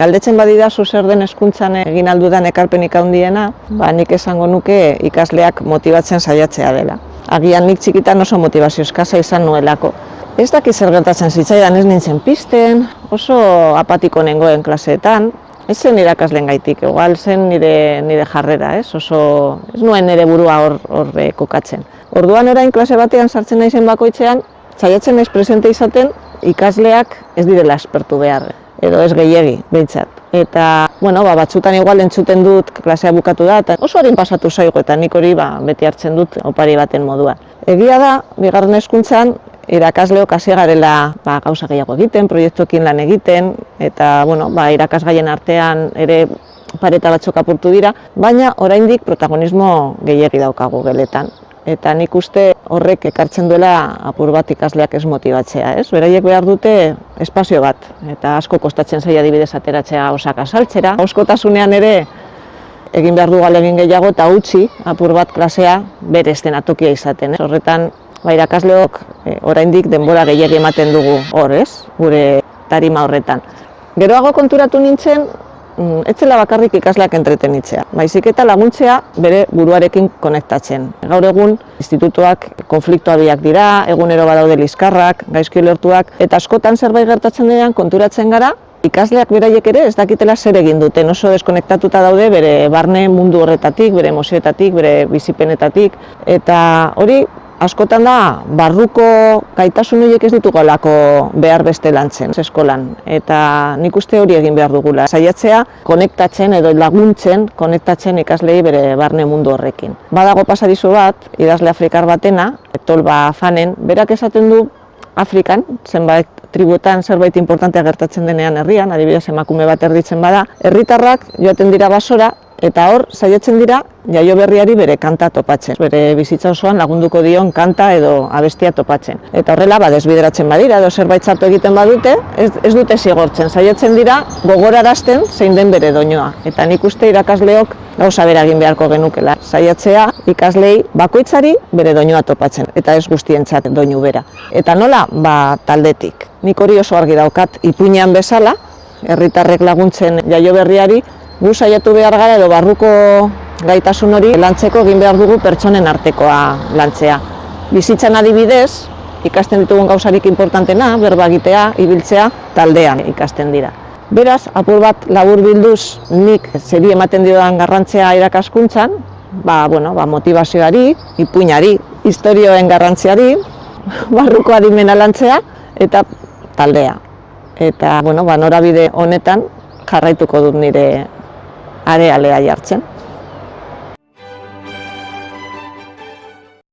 Galdetzen badidazu zer den hezkuntzan egin aldudan ekarpenik handiena, nik esango nuke ikasleak motibatzen saiatzea dela. Agian nik txikitan oso motivazio eskasa izan nuelako. Ez dakit zer gertatzen zitzaidan, ez nintzen pizten, oso apatiko nengoen klaseetan. Ez zen irakasleen gaitik, igual zen nire jarrera, ez nuen nire burua hor kokatzen. Orduan orain klase batean sartzen naizen bakoitzean, saiatzen naiz presente izaten ikasleak ez direla aspertu behar, edo ez gehiegi, behintzat. Eta, batzutan igual entzuten dut klasea bukatu da, eta oso harin pasatu zaigu, eta nik hori beti hartzen dut opari baten moduan. Egia da, bigarren hezkuntzan, irakasleok hasi garela gauza gehiago egiten, proiektuekin lan egiten, eta irakasgaien artean ere pareta batzuk apurtu dira, baina oraindik protagonismo gehiegi daukagu geletan. Eta nik uste horrek ekartzen duela apur bat ikasleak ez motibatzea, ez? Beraiek behar dute espazio bat, eta asko kostatzen zaia adibidez ateratzea gauzak azaltzera. Askotasunean ere egin behar du ahalegin gehiago eta utzi apur bat klasea bere eszenatokia izaten. Horretan, irakasleok oraindik denbora gehiegi ematen dugu hor, ez? Gure tarima horretan. Geroago konturatu nintzen, ez zela bakarrik ikasleak entretenitzea, baizik eta laguntzea bere buruarekin konektatzen. Gaur egun, institutuak konfliktuabiak dira, egunero badaude liskarrak, gaizki ulertuak, eta askotan zerbait gertatzen denean konturatzen gara, ikasleak beraiek ere ez dakitela zer egin duten, oso deskonektatuta daude bere barne mundu horretatik, bere emozioetatik, bere bizipenetatik, eta hori askotan da, barruko gaitasun horiek ez ditugolako behar beste lantzen eskolan. Eta nik uste hori egin behar dugula. Saiatzea, konektatzen edo laguntzen, konektatzen ikaslei bere barne mundu horrekin. Badago pasadizu bat, idazle afrikar batena, Tolba Fanen, berak esaten du Afrikan, zenbait tribuetan zerbait importantea gertatzen denean herrian, adibidez emakume bat erditzen bada, herritarrak joaten dira basora, eta hor, saiatzen dira, jaio berriari bere kanta topatzen. Bere bizitza osoan lagunduko dion kanta edo abestia topatzen. Eta horrela, desbideratzen badira, edo zerbait txarto egiten badute, ez dute zigortzen. Saiatzen dira, gogorarazten zein den bere doinua. Eta nik uste irakasleok gauza bera egin beharko genukela. Saiatzea ikaslei bakoitzari bere doinua topatzen. Eta ez guztientzat doinu bera. Eta nola? Taldetik. Nik hori oso argi daukat ipuinean bezala, herritarrek laguntzen jaio berriari, gu saiatu behar gara edo barruko gaitasun hori lantzeko egin behar dugu pertsonen artekoa lantzea. Bizitzan adibidez, ikasten ditugun gauzarik importantena, berba egitea, ibiltzea, taldean ikasten dira. Beraz, apur bat labur bilduz nik zeri ematen diodan garrantzia irakaskuntzan, motivazioari, ipuinari, istorioen garrantziari, barruko adimena lantzea eta taldea. Eta, norabide honetan jarraituko dut nire arealea jartzen.